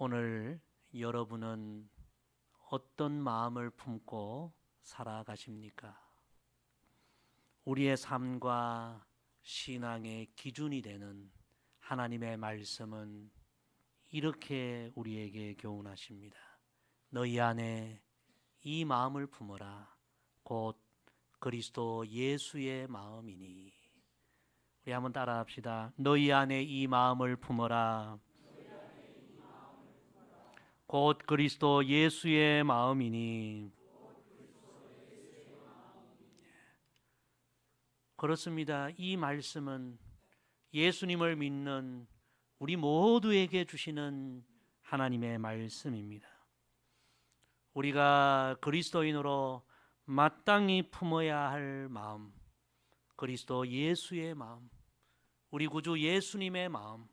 오늘 여러분은 어떤 마음을 품고 살아가십니까? 우리의 삶과 신앙의 기준이 되는 하나님의 말씀은 이렇게 우리에게 교훈하십니다. 너희 안에 이 마음을 품어라. 곧 그리스도 예수의 마음이니. 우리 한번 따라합시다. 너희 안에 이 마음을 품어라. 곧 그리스도 예수의 마음이니. 그렇습니다. 이 말씀은 예수님을 믿는 우리 모두에게 주시는 하나님의 말씀입니다. 우리가 그리스도인으로 마땅히 품어야 할 마음, 그리스도 예수의 마음, 우리 구주 예수님의 마음,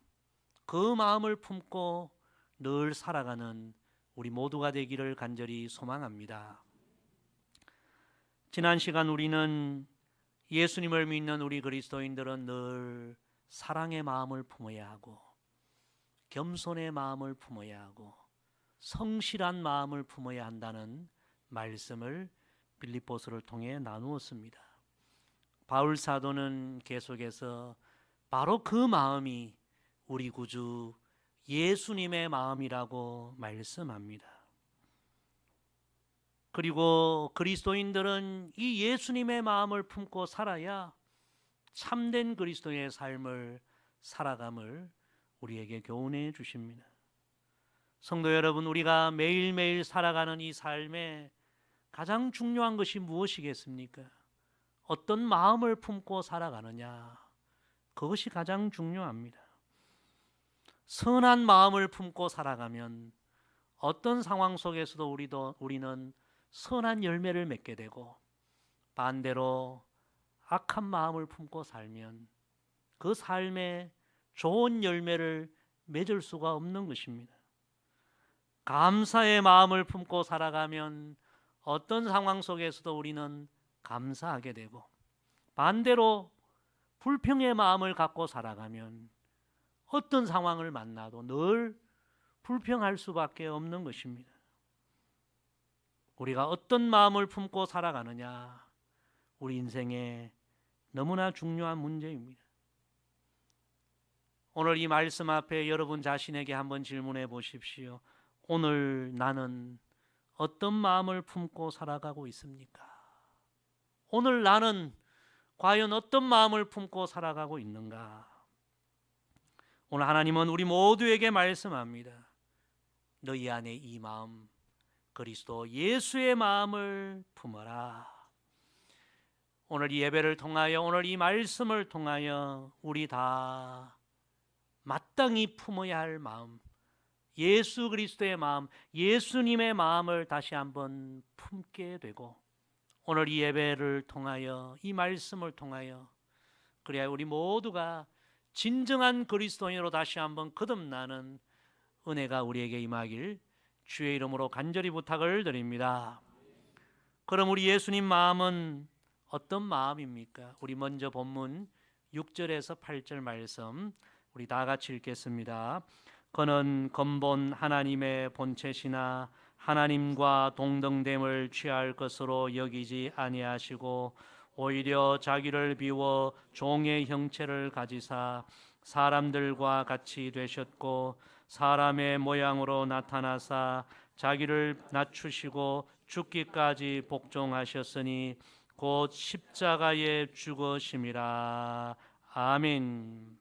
그 마음을 품고 늘 살아가는 우리 모두가 되기를 간절히 소망합니다. 지난 시간 우리는 예수님을 믿는 우리 그리스도인들은 늘 사랑의 마음을 품어야 하고 겸손의 마음을 품어야 하고 성실한 마음을 품어야 한다는 말씀을 빌립보서를 통해 나누었습니다. 바울 사도는 계속해서 바로 그 마음이 우리 구주 예수님의 마음이라고 말씀합니다. 그리고 그리스도인들은 이 예수님의 마음을 품고 살아야 참된 그리스도의 삶을 살아감을 우리에게 교훈해 주십니다. 성도 여러분, 우리가 매일매일 살아가는 이 삶에 가장 중요한 것이 무엇이겠습니까? 어떤 마음을 품고 살아가느냐, 그것이 가장 중요합니다. 선한 마음을 품고 살아가면 어떤 상황 속에서도 우리는 선한 열매를 맺게 되고, 반대로 악한 마음을 품고 살면 그 삶에 좋은 열매를 맺을 수가 없는 것입니다. 감사의 마음을 품고 살아가면 어떤 상황 속에서도 우리는 감사하게 되고, 반대로 불평의 마음을 갖고 살아가면 어떤 상황을 만나도 늘 불평할 수밖에 없는 것입니다. 우리가 어떤 마음을 품고 살아가느냐, 우리 인생에 너무나 중요한 문제입니다. 오늘 이 말씀 앞에 여러분 자신에게 한번 질문해 보십시오. 오늘 나는 어떤 마음을 품고 살아가고 있습니까? 오늘 나는 과연 어떤 마음을 품고 살아가고 있는가? 오늘 하나님은 우리 모두에게 말씀합니다. 너희 안에 이 마음, 그리스도 예수의 마음을 품어라. 오늘 이 예배를 통하여, 오늘 이 말씀을 통하여 우리 다 마땅히 품어야 할 마음, 예수 그리스도의 마음, 예수님의 마음을 다시 한번 품게 되고, 오늘 이 예배를 통하여, 이 말씀을 통하여 그래야 우리 모두가 진정한 그리스도인으로 다시 한번 거듭나는 은혜가 우리에게 임하길 주의 이름으로 간절히 부탁을 드립니다. 그럼 우리 예수님 마음은 어떤 마음입니까? 우리 먼저 본문 6절에서 8절 말씀 우리 다 같이 읽겠습니다. 그는 근본 하나님의 본체시나 하나님과 동등됨을 취할 것으로 여기지 아니하시고 오히려 자기를 비워 종의 형체를 가지사 사람들과 같이 되셨고 사람의 모양으로 나타나사 자기를 낮추시고 죽기까지 복종하셨으니 곧 십자가에 죽으심이라. 아멘.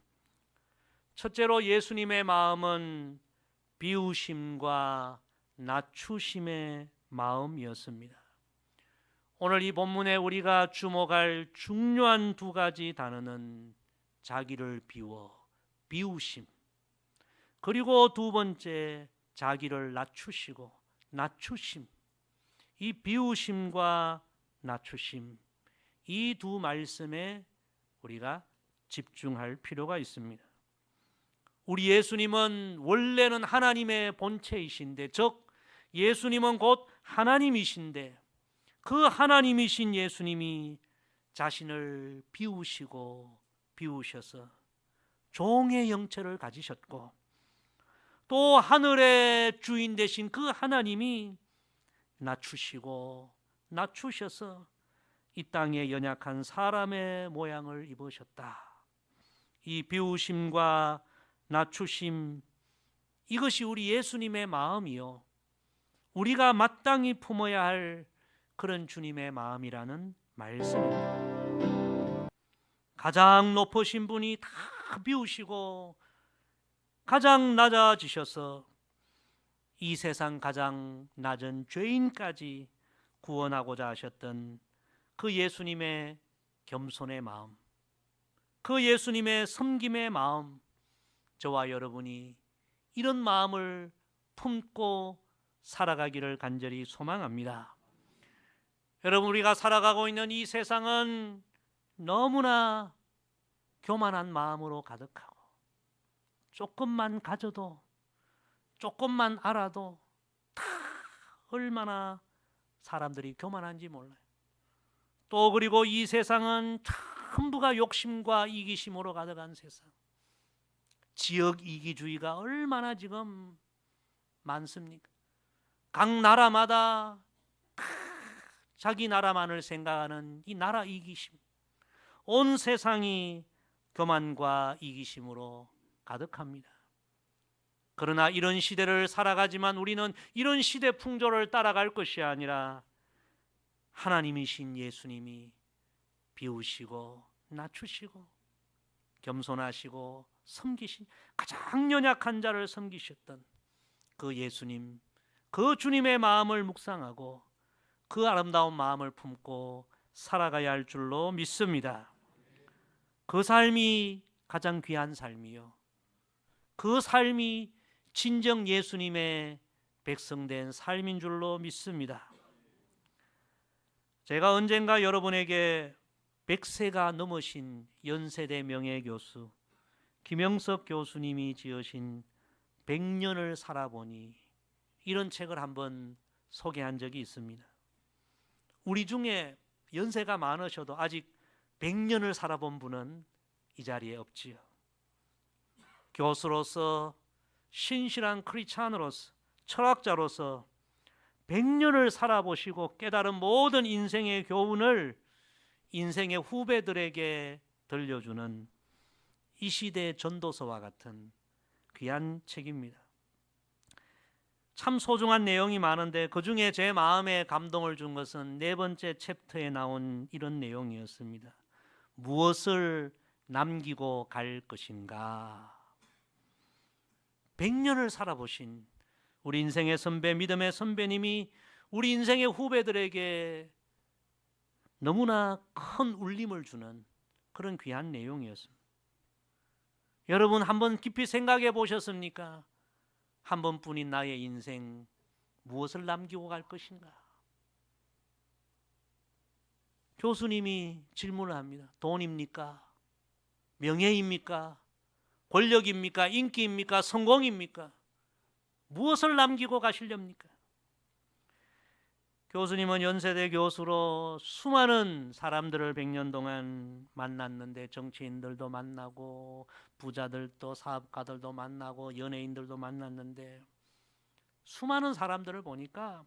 첫째로 예수님의 마음은 비우심과 낮추심의 마음이었습니다. 오늘 이 본문에 우리가 주목할 중요한 두 가지 단어는 자기를 비우심, 그리고 두 번째 자기를 낮추심. 이 비우심과 낮추심, 이 두 말씀에 우리가 집중할 필요가 있습니다. 우리 예수님은 원래는 하나님의 본체이신데, 즉 예수님은 곧 하나님이신데, 그 하나님이신 예수님이 자신을 비우셔서 종의 형체를 가지셨고, 또 하늘의 주인 되신 그 하나님이 낮추시고 낮추셔서 이 땅에 연약한 사람의 모양을 입으셨다. 이 비우심과 낮추심, 이것이 우리 예수님의 마음이요, 우리가 마땅히 품어야 할 그런 주님의 마음이라는 말씀입니다. 가장 높으신 분이 다 비우시고 가장 낮아지셔서 이 세상 가장 낮은 죄인까지 구원하고자 하셨던 그 예수님의 겸손의 마음, 그 예수님의 섬김의 마음, 저와 여러분이 이런 마음을 품고 살아가기를 간절히 소망합니다. 여러분, 우리가 살아가고 있는 이 세상은 너무나 교만한 마음으로 가득하고, 조금만 가져도, 조금만 알아도 다 얼마나 사람들이 교만한지 몰라요. 또 그리고 이 세상은 전부가 욕심과 이기심으로 가득한 세상, 지역 이기주의가 얼마나 지금 많습니까? 각 나라마다 자기 나라만을 생각하는 이 나라 이기심, 온 세상이 교만과 이기심으로 가득합니다. 그러나 이런 시대를 살아가지만 우리는 이런 시대 풍조를 따라갈 것이 아니라 하나님이신 예수님이 비우시고 낮추시고 겸손하시고 섬기신, 가장 연약한 자를 섬기셨던 그 예수님, 그 주님의 마음을 묵상하고 그 아름다운 마음을 품고 살아가야 할 줄로 믿습니다. 그 삶이 가장 귀한 삶이요, 그 삶이 진정 예수님의 백성된 삶인 줄로 믿습니다. 제가 언젠가 여러분에게 100세가 넘으신 연세대 명예교수 김영석 교수님이 지으신 100년을 살아보니, 이런 책을 한번 소개한 적이 있습니다. 우리 중에 연세가 많으셔도 아직 100년을 살아본 분은 이 자리에 없지요. 교수로서, 신실한 크리스찬으로서, 철학자로서 100년을 살아보시고 깨달은 모든 인생의 교훈을 인생의 후배들에게 들려주는 이 시대의 전도서와 같은 귀한 책입니다. 참 소중한 내용이 많은데 그 중에 제 마음에 감동을 준 것은 4번째 챕터에 나온 이런 내용이었습니다. 무엇을 남기고 갈 것인가? 100년을 살아보신 우리 인생의 선배, 믿음의 선배님이 우리 인생의 후배들에게 너무나 큰 울림을 주는 그런 귀한 내용이었습니다. 여러분, 한번 깊이 생각해 보셨습니까? 한 번뿐인 나의 인생, 무엇을 남기고 갈 것인가? 교수님이 질문을 합니다. 돈입니까? 명예입니까? 권력입니까? 인기입니까? 성공입니까? 무엇을 남기고 가시렵니까? 교수님은 연세대 교수로 수많은 사람들을 100년 동안 만났는데, 정치인들도 만나고 부자들도, 사업가들도 만나고 연예인들도 만났는데, 수많은 사람들을 보니까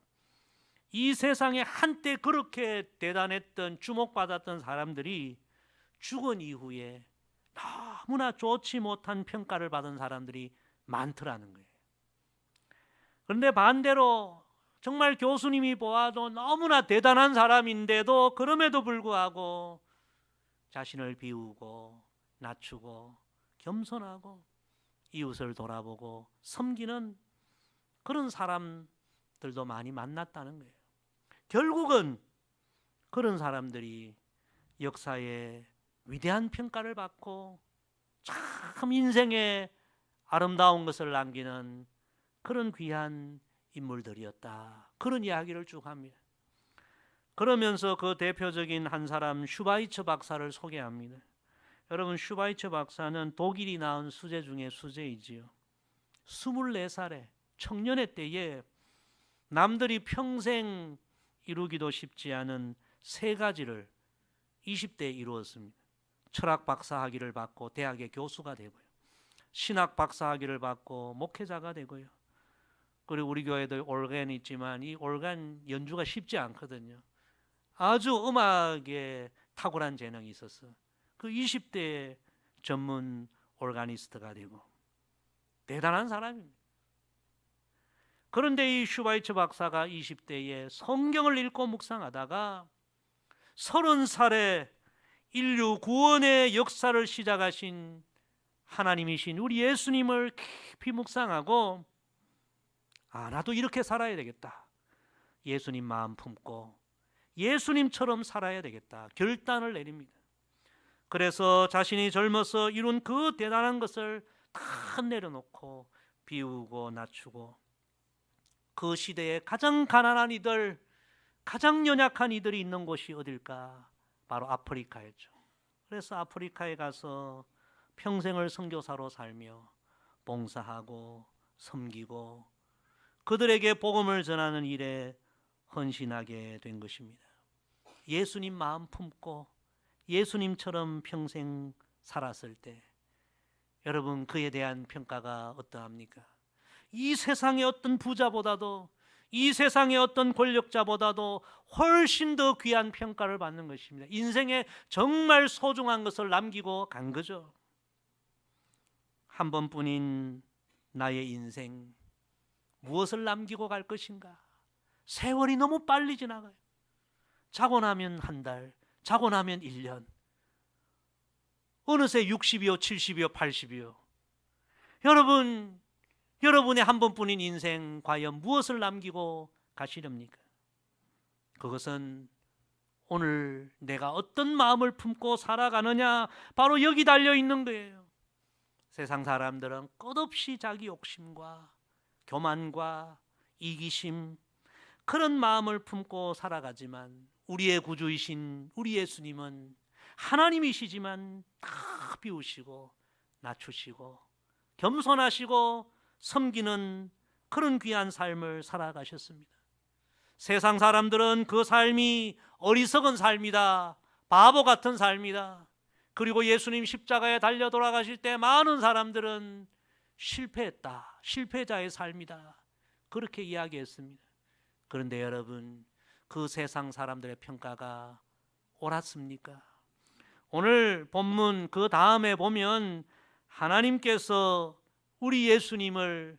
이 세상에 한때 그렇게 대단했던, 주목받았던 사람들이 죽은 이후에 너무나 좋지 못한 평가를 받은 사람들이 많더라는 거예요. 그런데 반대로 정말 교수님이 보아도 너무나 대단한 사람인데도 그럼에도 불구하고 자신을 비우고 낮추고 겸손하고 이웃을 돌아보고 섬기는 그런 사람들도 많이 만났다는 거예요. 결국은 그런 사람들이 역사에 위대한 평가를 받고 참 인생의 아름다운 것을 남기는 그런 귀한 인물들이었다, 그런 이야기를 쭉 합니다. 그러면서 그 대표적인 한 사람 슈바이처 박사를 소개합니다. 여러분, 슈바이처 박사는 독일이 낳은 수재 중에 수재이지요. 24살에 청년의 때에 남들이 평생 이루기도 쉽지 않은 3가지를 20대에 이루었습니다. 철학 박사 학위를 받고 대학의 교수가 되고요, 신학 박사학위를 받고 목회자가 되고요. 그리고 우리 교회도 올간이 있지만 이 올간 연주가 쉽지 않거든요. 아주 음악에 탁월한 재능이 있어서 그 20대 전문 올가니스트가 되고 대단한 사람입니다. 그런데 이 슈바이처 박사가 20대에 성경을 읽고 묵상하다가 30살에 인류 구원의 역사를 시작하신 하나님이신 우리 예수님을 깊이 묵상하고 나도 이렇게 살아야 되겠다. 예수님 마음 품고 예수님처럼 살아야 되겠다. 결단을 내립니다. 그래서 자신이 젊어서 이룬 그 대단한 것을 다 내려놓고 비우고 낮추고 그 시대에 가장 가난한 이들, 가장 연약한 이들이 있는 곳이 어딜까? 바로 아프리카였죠. 그래서 아프리카에 가서 평생을 선교사로 살며 봉사하고 섬기고 그들에게 복음을 전하는 일에 헌신하게 된 것입니다. 예수님 마음 품고 예수님처럼 평생 살았을 때 여러분 그에 대한 평가가 어떠합니까? 이 세상의 어떤 부자보다도 이 세상의 어떤 권력자보다도 훨씬 더 귀한 평가를 받는 것입니다. 인생에 정말 소중한 것을 남기고 간 거죠. 한 번뿐인 나의 인생 무엇을 남기고 갈 것인가? 세월이 너무 빨리 지나가요. 자고 나면 한 달, 자고 나면 1년, 어느새 60이요, 70이요, 80이요. 여러분의 한 번뿐인 인생 과연 무엇을 남기고 가시렵니까? 그것은 오늘 내가 어떤 마음을 품고 살아가느냐, 바로 여기 달려 있는 거예요. 세상 사람들은 끝없이 자기 욕심과 교만과 이기심, 그런 마음을 품고 살아가지만 우리의 구주이신 우리 예수님은 하나님이시지만 다 비우시고 낮추시고 겸손하시고 섬기는 그런 귀한 삶을 살아가셨습니다. 세상 사람들은 그 삶이 어리석은 삶이다, 바보 같은 삶이다. 그리고 예수님 십자가에 달려 돌아가실 때 많은 사람들은 실패했다, 실패자의 삶이다, 그렇게 이야기했습니다. 그런데 여러분, 그 세상 사람들의 평가가 옳았습니까? 오늘 본문 그 다음에 보면 하나님께서 우리 예수님을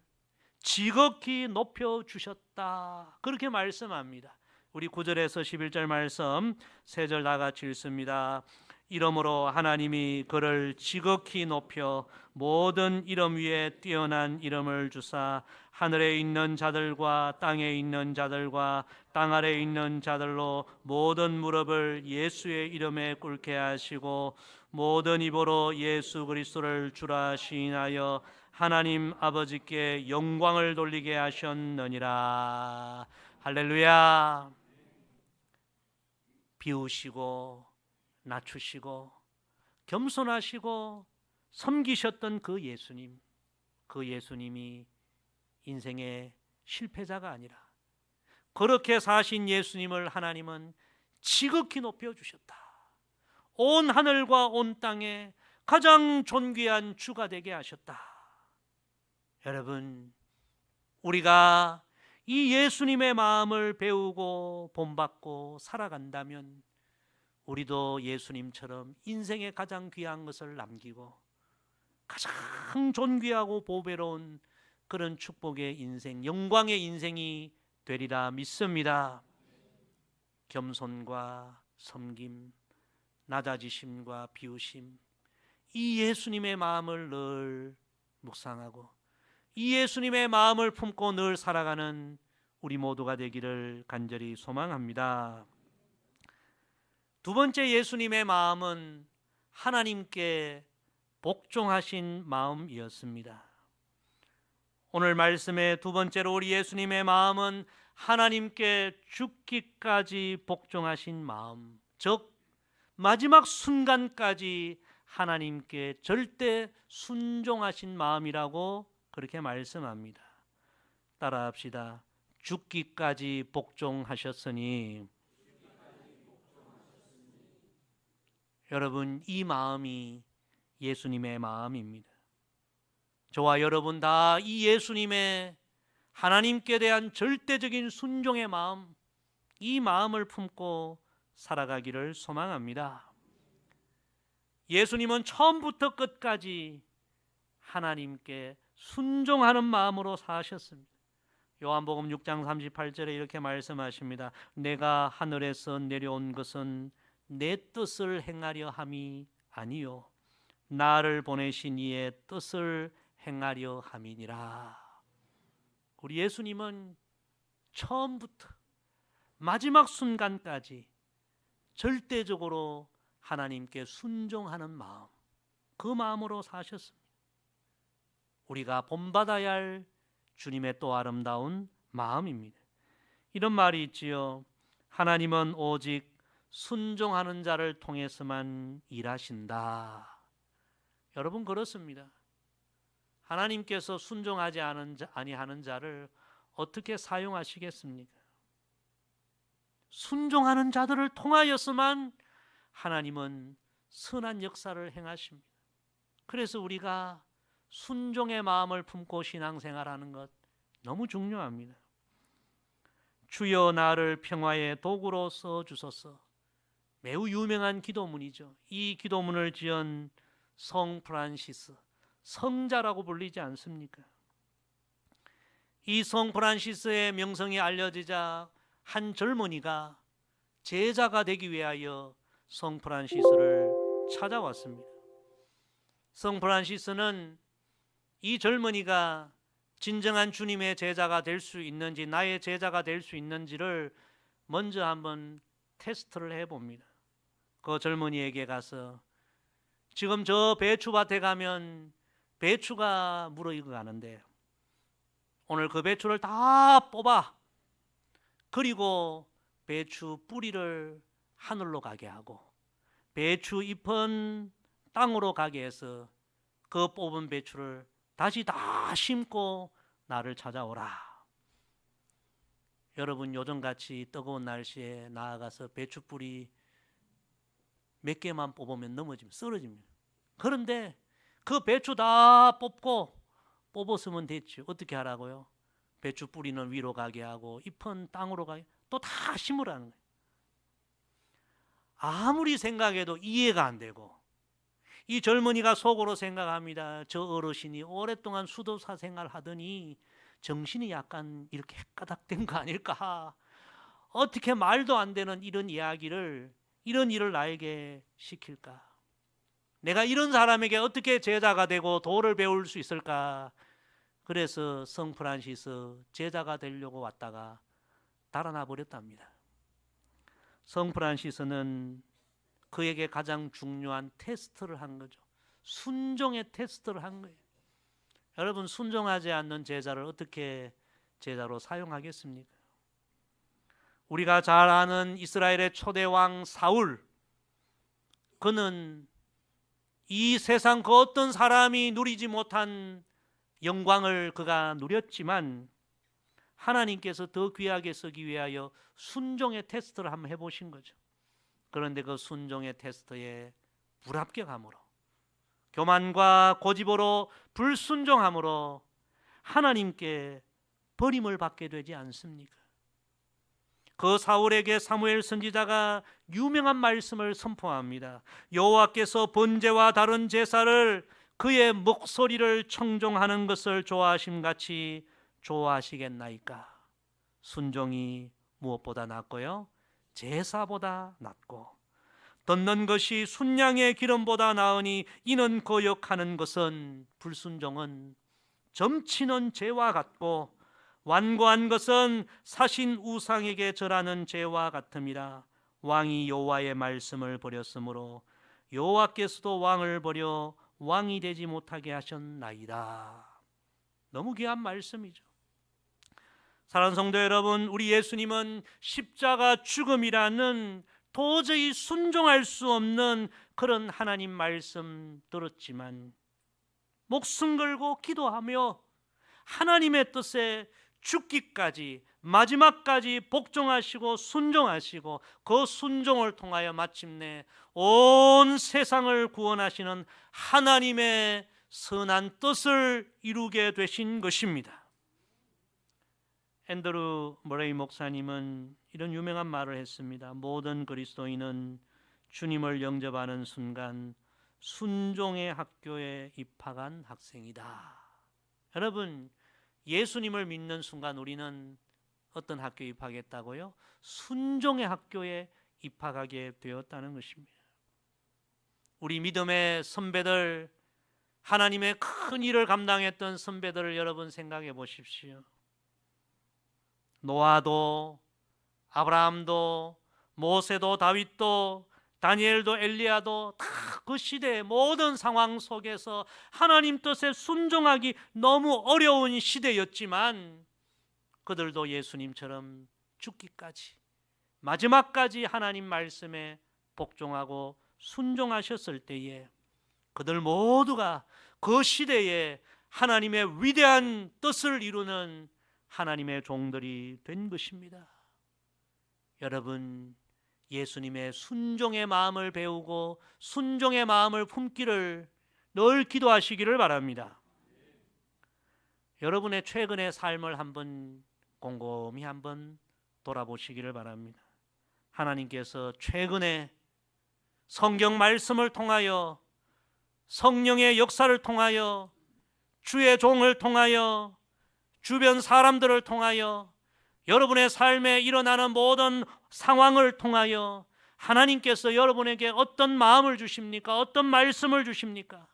지극히 높여주셨다, 그렇게 말씀합니다. 우리 9절에서 11절 말씀 세 절 다 같이 읽습니다. 이러므로 하나님이 그를 지극히 높여 모든 이름 위에 뛰어난 이름을 주사 하늘에 있는 자들과 땅에 있는 자들과 땅 아래에 있는 자들로 모든 무릎을 예수의 이름에 꿇게 하시고 모든 입으로 예수 그리스도를 주라 시인하여 하나님 아버지께 영광을 돌리게 하셨느니라. 할렐루야. 비우시고 낮추시고 겸손하시고 섬기셨던 그 예수님, 그 예수님이 인생의 실패자가 아니라 그렇게 사신 예수님을 하나님은 지극히 높여주셨다. 온 하늘과 온 땅에 가장 존귀한 주가 되게 하셨다. 여러분, 우리가 이 예수님의 마음을 배우고 본받고 살아간다면 우리도 예수님처럼 인생의 가장 귀한 것을 남기고 가장 존귀하고 보배로운 그런 축복의 인생, 영광의 인생이 되리라 믿습니다. 겸손과 섬김, 낮아지심과 비우심, 이 예수님의 마음을 늘 묵상하고 이 예수님의 마음을 품고 늘 살아가는 우리 모두가 되기를 간절히 소망합니다. 두 번째 예수님의 마음은 하나님께 복종하신 마음이었습니다. 오늘 말씀의 두 번째로 우리 예수님의 마음은 하나님께 죽기까지 복종하신 마음, 즉 마지막 순간까지 하나님께 절대 순종하신 마음이라고 그렇게 말씀합니다. 따라합시다. 죽기까지 복종하셨으니. 여러분, 이 마음이 예수님의 마음입니다. 저와 여러분 다 이 예수님의 하나님께 대한 절대적인 순종의 마음, 이 마음을 품고 살아가기를 소망합니다. 예수님은 처음부터 끝까지 하나님께 순종하는 마음으로 사셨습니다. 요한복음 6장 38절에 이렇게 말씀하십니다. 내가 하늘에서 내려온 것은 내 뜻을 행하려 함이 아니요 나를 보내신 이의 뜻을 행하려 함이니라. 우리 예수님은 처음부터 마지막 순간까지 절대적으로 하나님께 순종하는 마음, 그 마음으로 사셨습니다. 우리가 본받아야 할 주님의 또 아름다운 마음입니다. 이런 말이 있지요. 하나님은 오직 순종하는 자를 통해서만 일하신다. 여러분 그렇습니다. 하나님께서 순종하지 아니하는 자를 어떻게 사용하시겠습니까? 순종하는 자들을 통하여서만 하나님은 선한 역사를 행하십니다. 그래서 우리가 순종의 마음을 품고 신앙생활하는 것 너무 중요합니다. 주여 나를 평화의 도구로 써주소서. 매우 유명한 기도문이죠. 이 기도문을 지은 성 프란시스, 성자라고 불리지 않습니까? 이 성 프란시스의 명성이 알려지자 한 젊은이가 제자가 되기 위하여 성 프란시스를 찾아왔습니다. 성 프란시스는 이 젊은이가 진정한 주님의 제자가 될 수 있는지, 나의 제자가 될 수 있는지를 먼저 한번 테스트를 해봅니다. 그 젊은이에게 가서 지금 저 배추밭에 가면 배추가 무르익어 가는데 오늘 그 배추를 다 뽑아, 그리고 배추 뿌리를 하늘로 가게 하고 배추 잎은 땅으로 가게 해서 그 뽑은 배추를 다시 다 심고 나를 찾아오라. 여러분 요즘같이 뜨거운 날씨에 나아가서 배추 뿌리 몇 개만 뽑으면 넘어지면 쓰러집니다. 그런데 그 배추 다 뽑았으면 됐지. 어떻게 하라고요? 배추 뿌리는 위로 가게 하고 잎은 땅으로 가게, 또 다 심으라는 거예요. 아무리 생각해도 이해가 안 되고, 이 젊은이가 속으로 생각합니다. 저 어르신이 오랫동안 수도사 생활 하더니 정신이 약간 이렇게 헷가닥된 거 아닐까? 어떻게 말도 안 되는 이런 이야기를, 이런 일을 나에게 시킬까? 내가 이런 사람에게 어떻게 제자가 되고 도를 배울 수 있을까? 그래서 성 프란시스 제자가 되려고 왔다가 달아나 버렸답니다. 성 프란시스는 그에게 가장 중요한 테스트를 한 거죠. 순종의 테스트를 한 거예요. 여러분 순종하지 않는 제자를 어떻게 제자로 사용하겠습니까? 우리가 잘 아는 이스라엘의 초대 왕 사울, 그는 이 세상 그 어떤 사람이 누리지 못한 영광을 그가 누렸지만 하나님께서 더 귀하게 쓰기 위하여 순종의 테스트를 한번 해보신 거죠. 그런데 그 순종의 테스트에 불합격함으로, 교만과 고집으로 불순종함으로 하나님께 버림을 받게 되지 않습니까? 그 사울에게 사무엘 선지자가 유명한 말씀을 선포합니다. 여호와께서 번제와 다른 제사를 그의 목소리를 청종하는 것을 좋아하심같이 좋아하시겠나이까? 순종이 무엇보다 낫고요? 제사보다 낫고, 듣는 것이 순양의 기름보다 나으니 이는 거역하는 것은, 불순종은 점치는 죄와 같고 완고한 것은 사신 우상에게 절하는 죄와 같음이라. 왕이 여호와의 말씀을 버렸으므로 여호와께서도 왕을 버려 왕이 되지 못하게 하셨나이다. 너무 귀한 말씀이죠. 사랑하는 성도 여러분, 우리 예수님은 십자가 죽음이라는 도저히 순종할 수 없는 그런 하나님 말씀 들었지만 목숨 걸고 기도하며 하나님의 뜻에 죽기까지, 마지막까지 복종하시고 순종하시고 그 순종을 통하여 마침내 온 세상을 구원하시는 하나님의 선한 뜻을 이루게 되신 것입니다. 앤드루 머레이 목사님은 이런 유명한 말을 했습니다. 모든 그리스도인은 주님을 영접하는 순간 순종의 학교에 입학한 학생이다. 여러분, 예수님을 믿는 순간 우리는 어떤 학교에 입학했다고요? 순종의 학교에 입학하게 되었다는 것입니다. 우리 믿음의 선배들, 하나님의 큰 일을 감당했던 선배들을 여러분 생각해 보십시오. 노아도, 아브라함도, 모세도, 다윗도, 다니엘도, 엘리야도 다 그 시대의 모든 상황 속에서 하나님 뜻에 순종하기 너무 어려운 시대였지만 그들도 예수님처럼 죽기까지, 마지막까지 하나님 말씀에 복종하고 순종하셨을 때에 그들 모두가 그 시대에 하나님의 위대한 뜻을 이루는 하나님의 종들이 된 것입니다. 여러분, 예수님의 순종의 마음을 배우고 순종의 마음을 품기를 늘 기도하시기를 바랍니다. 여러분의 최근의 삶을 한번 곰곰이 한번 돌아보시기를 바랍니다. 하나님께서 최근에 성경 말씀을 통하여, 성령의 역사를 통하여, 주의 종을 통하여, 주변 사람들을 통하여, 여러분의 삶에 일어나는 모든 상황을 통하여 하나님께서 여러분에게 어떤 마음을 주십니까? 어떤 말씀을 주십니까?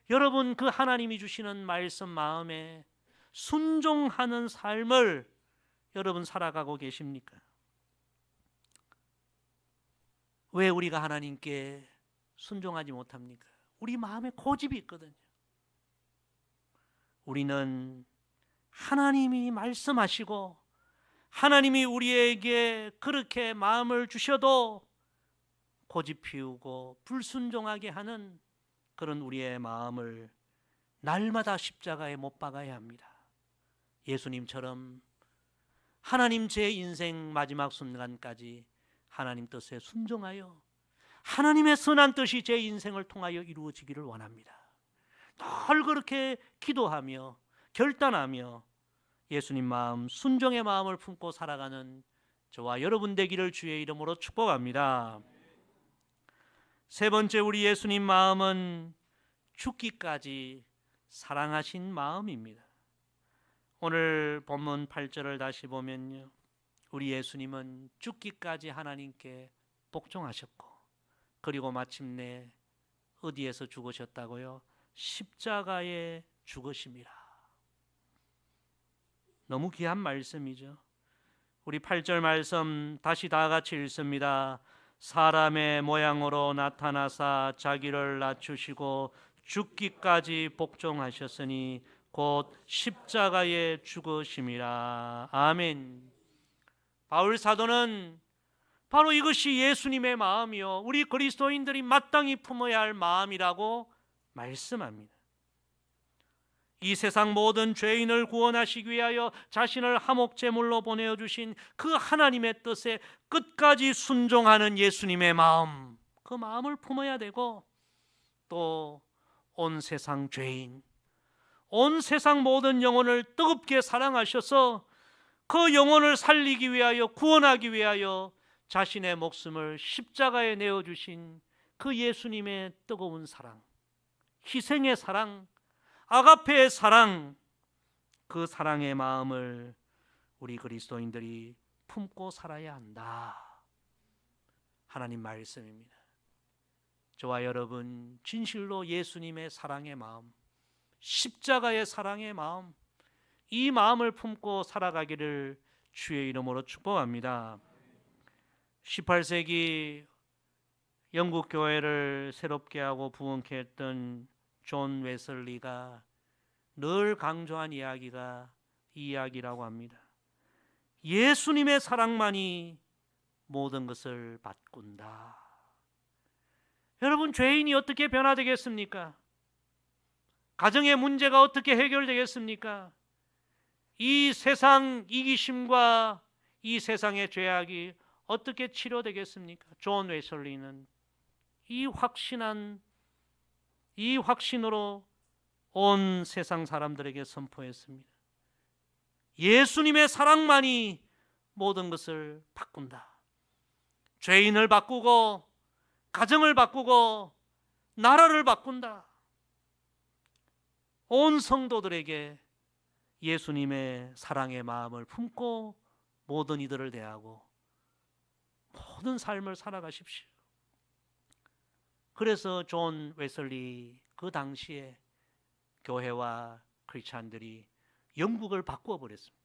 여러분, 그 하나님이 주시는 말씀 마음에 순종하는 삶을 여러분 살아가고 계십니까? 왜 우리가 하나님께 순종하지 못합니까? 우리 마음에 고집이 있거든요. 우리는 하나님이 말씀하시고 하나님이 우리에게 그렇게 마음을 주셔도 고집 피우고 불순종하게 하는 그런 우리의 마음을 날마다 십자가에 못 박아야 합니다. 예수님처럼 하나님 제 인생 마지막 순간까지 하나님 뜻에 순종하여 하나님의 선한 뜻이 제 인생을 통하여 이루어지기를 원합니다. 늘 그렇게 기도하며 결단하며 예수님 마음, 순종의 마음을 품고 살아가는 저와 여러분 되기를 주의 이름으로 축복합니다. 세 번째, 우리 예수님 마음은 죽기까지 사랑하신 마음입니다. 오늘 본문 8절을 다시 보면요, 우리 예수님은 죽기까지 하나님께 복종하셨고, 그리고 마침내 어디에서 죽으셨다고요? 십자가에 죽으심이라. 너무 귀한 말씀이죠. 우리 8절 말씀 다시 다 같이 읽습니다. 사람의 모양으로 나타나사 자기를 낮추시고 죽기까지 복종하셨으니 곧 십자가에 죽으심이라. 아멘. 바울 사도는 바로 이것이 예수님의 마음이요, 우리 그리스도인들이 마땅히 품어야 할 마음이라고 말씀합니다. 이 세상 모든 죄인을 구원하시기 위하여 자신을 화목제물로 보내주신 그 하나님의 뜻에 끝까지 순종하는 예수님의 마음, 그 마음을 품어야 되고, 또 온 세상 죄인, 온 세상 모든 영혼을 뜨겁게 사랑하셔서 그 영혼을 살리기 위하여, 구원하기 위하여 자신의 목숨을 십자가에 내어주신 그 예수님의 뜨거운 사랑, 희생의 사랑, 아가페의 사랑, 그 사랑의 마음을 우리 그리스도인들이 품고 살아야 한다. 하나님 말씀입니다. 저와 여러분 진실로 예수님의 사랑의 마음, 십자가의 사랑의 마음, 이 마음을 품고 살아가기를 주의 이름으로 축복합니다. 18세기 영국 교회를 새롭게 하고 부흥케 했던 존 웨슬리가 늘 강조한 이야기가 이 이야기라고 합니다. 예수님의 사랑만이 모든 것을 바꾼다. 여러분, 죄인이 어떻게 변화되겠습니까? 가정의 문제가 어떻게 해결되겠습니까? 이 세상 이기심과 이 세상의 죄악이 어떻게 치료되겠습니까? 존 웨슬리는 이 확신한 이 확신으로 온 세상 사람들에게 선포했습니다. 예수님의 사랑만이 모든 것을 바꾼다. 죄인을 바꾸고 가정을 바꾸고 나라를 바꾼다. 온 성도들에게 예수님의 사랑의 마음을 품고 모든 이들을 대하고 모든 삶을 살아가십시오. 그래서 존 웨슬리 그 당시에 교회와 크리스찬들이 영국을 바꾸어 버렸습니다.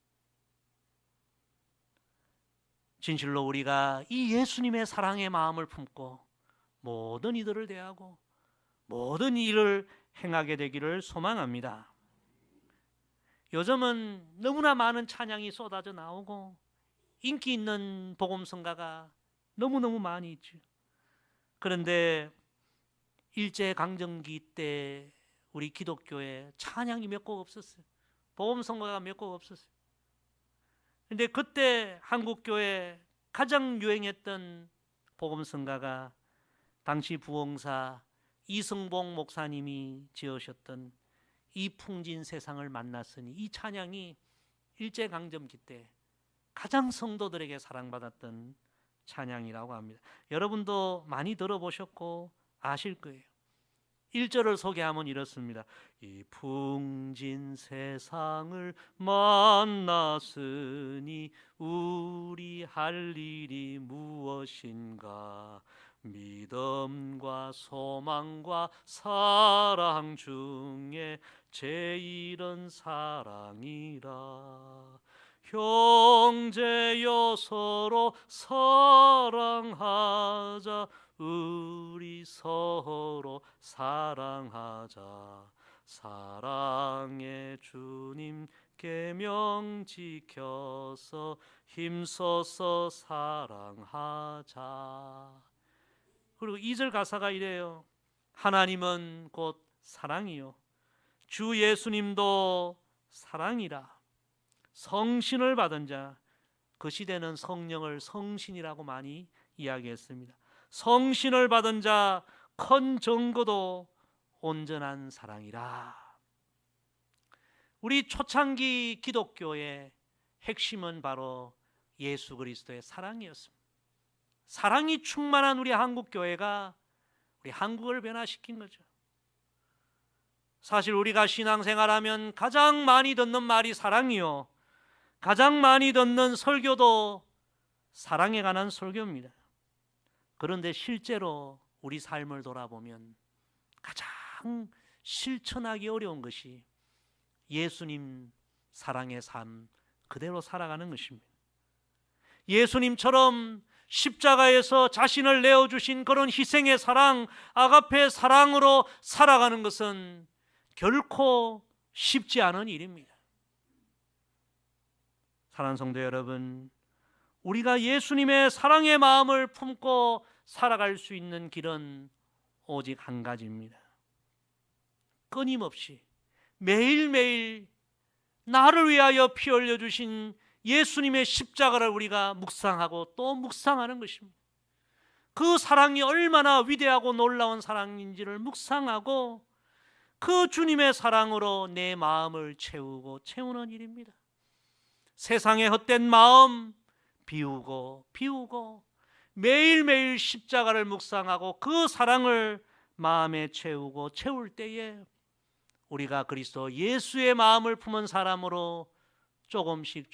진실로 우리가 이 예수님의 사랑의 마음을 품고 모든 이들을 대하고 모든 일을 행하게 되기를 소망합니다. 요즘은 너무나 많은 찬양이 쏟아져 나오고 인기 있는 복음성가가 너무너무 많이 있죠. 그런데 일제강점기 때 우리 기독교에 찬양이 몇 곡 없었어요. 복음성가가 몇 곡 없었어요. 그런데 그때 한국교회 가장 유행했던 복음성가가 당시 부흥사 이승봉 목사님이 지으셨던 이 풍진 세상을 만났으니, 이 찬양이 일제강점기 때 가장 성도들에게 사랑받았던 찬양이라고 합니다. 여러분도 많이 들어보셨고 아실 거예요. 1절을 소개하면 이렇습니다. 이 풍진 세상을 만났으니 우리 할 일이 무엇인가? 믿음과 소망과 사랑 중에 제일은 사랑이라. 형제여 서로 사랑하자. 우리 서로 사랑하자. 사랑의 주님 계명 지켜서 힘써서 사랑하자. 그리고 2절 가사가 이래요. 하나님은 곧 사랑이요 주 예수님도 사랑이라. 성신을 받은 자, 그 시대는 성령을 성신이라고 많이 이야기했습니다. 성신을 받은 자 큰 증거도 온전한 사랑이라. 우리 초창기 기독교의 핵심은 바로 예수 그리스도의 사랑이었습니다. 사랑이 충만한 우리 한국 교회가 우리 한국을 변화시킨 거죠. 사실 우리가 신앙생활하면 가장 많이 듣는 말이 사랑이요, 가장 많이 듣는 설교도 사랑에 관한 설교입니다. 그런데 실제로 우리 삶을 돌아보면 가장 실천하기 어려운 것이 예수님 사랑의 삶 그대로 살아가는 것입니다. 예수님처럼 십자가에서 자신을 내어주신 그런 희생의 사랑, 아가페 사랑으로 살아가는 것은 결코 쉽지 않은 일입니다. 사랑하는 성도 여러분, 우리가 예수님의 사랑의 마음을 품고 살아갈 수 있는 길은 오직 한 가지입니다. 끊임없이 매일매일 나를 위하여 피 흘려주신 예수님의 십자가를 우리가 묵상하고 또 묵상하는 것입니다. 그 사랑이 얼마나 위대하고 놀라운 사랑인지를 묵상하고 그 주님의 사랑으로 내 마음을 채우고 채우는 일입니다. 세상의 헛된 마음 비우고 매일매일 십자가를 묵상하고 그 사랑을 마음에 채우고 채울 때에 우리가 그리스도 예수의 마음을 품은 사람으로 조금씩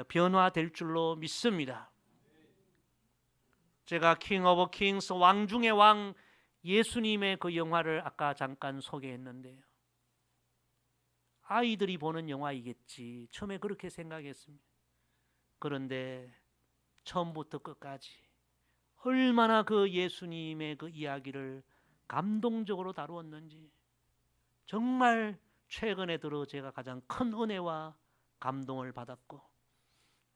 변화될 줄로 믿습니다. 제가 킹 오브 킹스, 왕 중의 왕, 예수님의 그 영화를 아까 잠깐 소개했는데요, 아이들이 보는 영화이겠지 처음에 그렇게 생각했습니다. 그런데 처음부터 끝까지 얼마나 그 예수님의 그 이야기를 감동적으로 다루었는지, 정말 최근에 들어 제가 가장 큰 은혜와 감동을 받았고,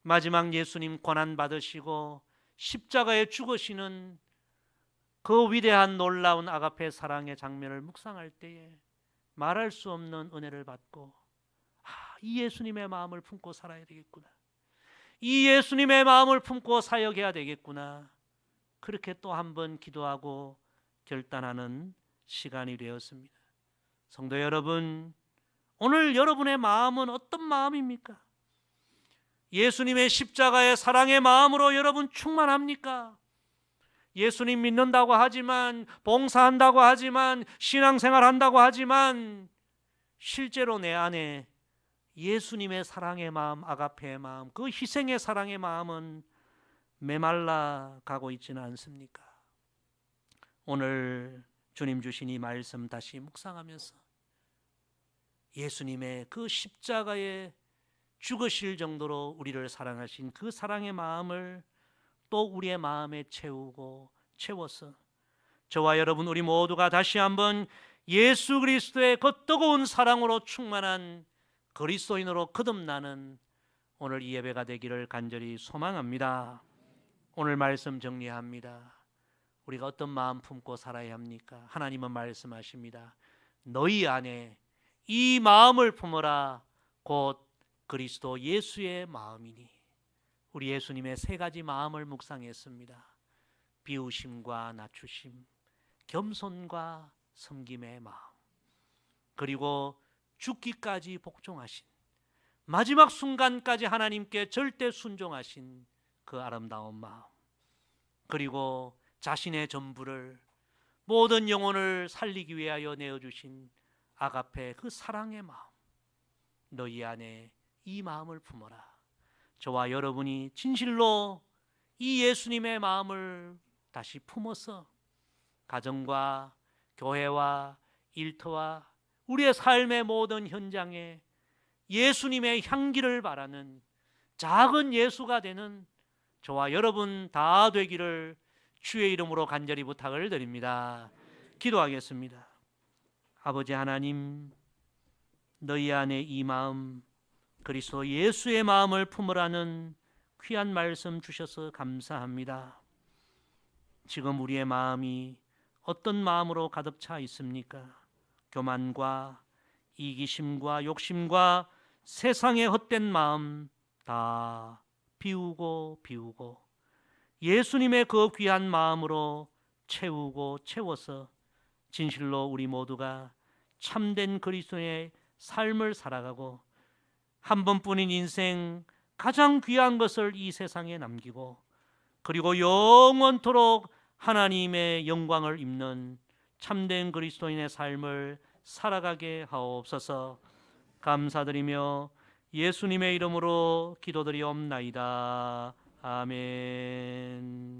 마지막 예수님 고난 받으시고 십자가에 죽으시는 그 위대한 놀라운 아가페 사랑의 장면을 묵상할 때에 말할 수 없는 은혜를 받고, 이 예수님의 마음을 품고 살아야 되겠구나, 이 예수님의 마음을 품고 사역해야 되겠구나, 그렇게 또 한 번 기도하고 결단하는 시간이 되었습니다. 성도 여러분, 오늘 여러분의 마음은 어떤 마음입니까? 예수님의 십자가의 사랑의 마음으로 여러분 충만합니까? 예수님 믿는다고 하지만, 봉사한다고 하지만, 신앙생활한다고 하지만 실제로 내 안에 예수님의 사랑의 마음, 아가페의 마음, 그 희생의 사랑의 마음은 메말라 가고 있지는 않습니까? 오늘 주님 주신 이 말씀 다시 묵상하면서 예수님의 그 십자가에 죽으실 정도로 우리를 사랑하신 그 사랑의 마음을 또 우리의 마음에 채우고 채워서 저와 여러분 우리 모두가 다시 한번 예수 그리스도의 그 뜨거운 사랑으로 충만한 그리스도인으로 거듭나는 오늘 이 예배가 되기를 간절히 소망합니다. 오늘 말씀 정리합니다. 우리가 어떤 마음 품고 살아야 합니까? 하나님은 말씀하십니다. 너희 안에 이 마음을 품어라. 곧 그리스도 예수의 마음이니. 우리 예수님의 세 가지 마음을 묵상했습니다. 비우심과 낮추심, 겸손과 섬김의 마음, 그리고 죽기까지 복종하신, 마지막 순간까지 하나님께 절대 순종하신 그 아름다운 마음, 그리고 자신의 전부를, 모든 영혼을 살리기 위하여 내어주신 아가페 그 사랑의 마음, 너희 안에 이 마음을 품어라. 저와 여러분이 진실로 이 예수님의 마음을 다시 품어서 가정과 교회와 일터와 우리의 삶의 모든 현장에 예수님의 향기를 바라는 작은 예수가 되는 저와 여러분 다 되기를 주의 이름으로 간절히 부탁을 드립니다. 기도하겠습니다. 아버지 하나님, 너희 안에 이 마음, 그리스도 예수의 마음을 품으라는 귀한 말씀 주셔서 감사합니다. 지금 우리의 마음이 어떤 마음으로 가득 차 있습니까? 교만과 이기심과 욕심과 세상의 헛된 마음 다 비우고 예수님의 그 귀한 마음으로 채우고 채워서 진실로 우리 모두가 참된 그리스도의 삶을 살아가고 한 번뿐인 인생 가장 귀한 것을 이 세상에 남기고 그리고 영원토록 하나님의 영광을 입는 참된 그리스도인의 삶을 살아가게 하옵소서. 감사드리며 예수님의 이름으로 기도드리옵나이다. 아멘.